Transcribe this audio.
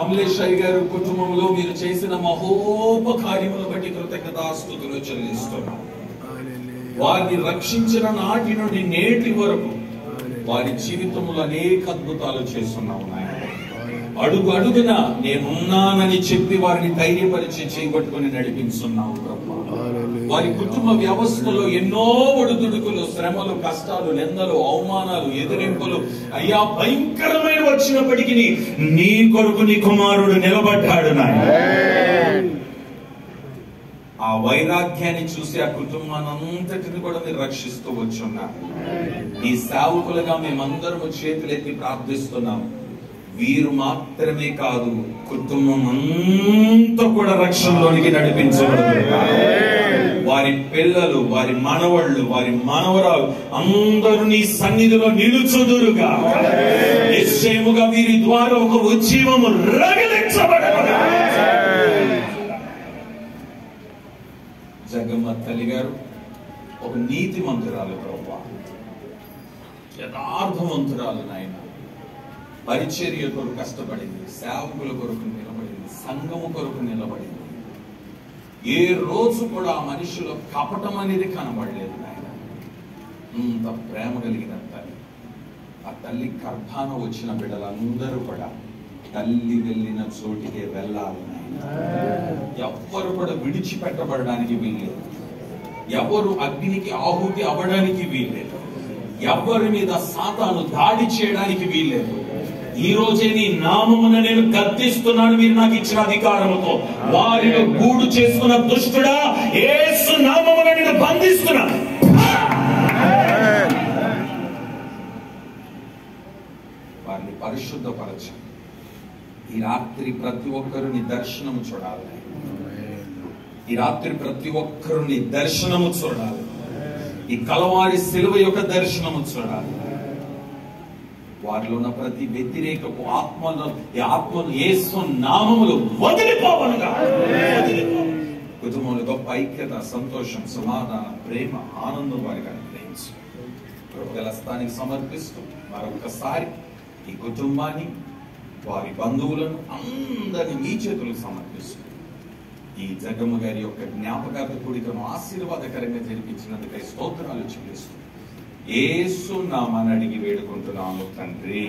కమలేశ్వరి గారు కుటుంబంలో మీరు చేసిన మహోపకార్యములు బట్టి కృతజ్ఞతాస్తుతులు చెల్లిస్తున్నాం. వారిని రక్షించిన నాటి నుండి నేటి వరకు వారి జీవితంలో అనేక అద్భుతాలు చేస్తున్నావు నాయన. అడుగు అడుగున నేనున్నానని చెప్పి వారిని ధైర్యపరిచి చేయబట్టుకుని నడిపిస్తున్నావు ప్రభు. వారి కుటుంబ వ్యవస్థలో ఎన్నో ఒడిదుడుకులు, శ్రమలు, కష్టాలు, నిందలు, అవమానాలు, ఎదిరింపులు అయ్యా భయంకరమైన వచ్చినప్పటికీ నీ కొరకు నీ కుమారుడు నిలబడ్డాడు నాయన. ఆ వైరాగ్యాన్ని చూసి ఆ కుటుంబానంతటిని కూడా మీరు రక్షిస్తూ వచ్చున్నారు. ఈ సేవకులుగా మేమందరము చేతులెత్తి ప్రార్థిస్తున్నాం. వీరు మాత్రమే కాదు, కుటుంబం అంతా కూడా రక్షణలోనికి నడిపించబడుతుంది. వారి పిల్లలు, వారి మనవళ్ళు, వారి మనవరాలు అందరూ నీ సన్నిధిలో నిలుచుదురుగా. నిశ్చయముగా వీరి ద్వారా ఒక ఉజ్జీవము రగిలించబడుగా. జగమ్మ తల్లి గారు ఒక నీతిమంతురాలు ప్రభువా, యథార్థవంతురాలు నాయన. పరిచర్య కొరకు కష్టపడింది, సేవకుల కొరకు నిలబడింది, సంఘము కొరకు నిలబడింది. ఏ రోజు కూడా ఆ మనిషిలో కపటం అనేది కనబడలేదు నాయన. అంత ప్రేమ కలిగిన తల్లి. ఆ తల్లి గర్భాన వచ్చిన బిడ్డలందరూ కూడా తల్లి వెళ్ళిన చోటికే వెళ్ళాలి నాయన. ఎవ్వరు కూడా విడిచిపెట్టబడడానికి వీల్లేదు. ఎవరు అగ్నికి ఆహుతి అవ్వడానికి వీల్లేదు. ఎవరి మీద సాతాను దాడి చేయడానికి వీల్లేదు. ఈ రోజే నీ నామమున నేను గద్దిస్తున్నాను మీరు నాకు ఇచ్చిన అధికారముతో. వారిని గూడు చేసుకున్న దుష్టుడా, యేసు నామమున నేను బంధిస్తున్నా. వారిని పరిశుద్ధపరచు. ఈ రాత్రి ప్రతి ఒక్కరు నీ దర్శనము చూడాలి. ఈ రాత్రి ప్రతి ఒక్కరు నీ దర్శనము చూడాలి. ఈ కలవారి శిలువ యొక్క దర్శనము చూడాలి. వారిలో ఉన్న ప్రతి వ్యతిరేకపు ఆత్మను యేసు నామములో వదిలిపోవనుగా. కుటుంబంలో గొప్ప ఐక్యత, సంతోషం, సమాధానం, ప్రేమ, ఆనందం వారికి అనుగ్రహించు. గలస్థానికి సమర్పిస్తూ మరొకసారి ఈ కుటుంబాన్ని, వారి బంధువులను అందరినీ మీ చేతులకు సమర్పిస్తూ ఈ జగమ్మ గారి యొక్క జ్ఞాపకార్థ కూడికను ఆశీర్వాదకరంగా జరిపించినందుకై స్తోత్రాలు చెల్లిస్తూ యేసు నామమున అడిగి వేడుకుంటున్నాము తండ్రి.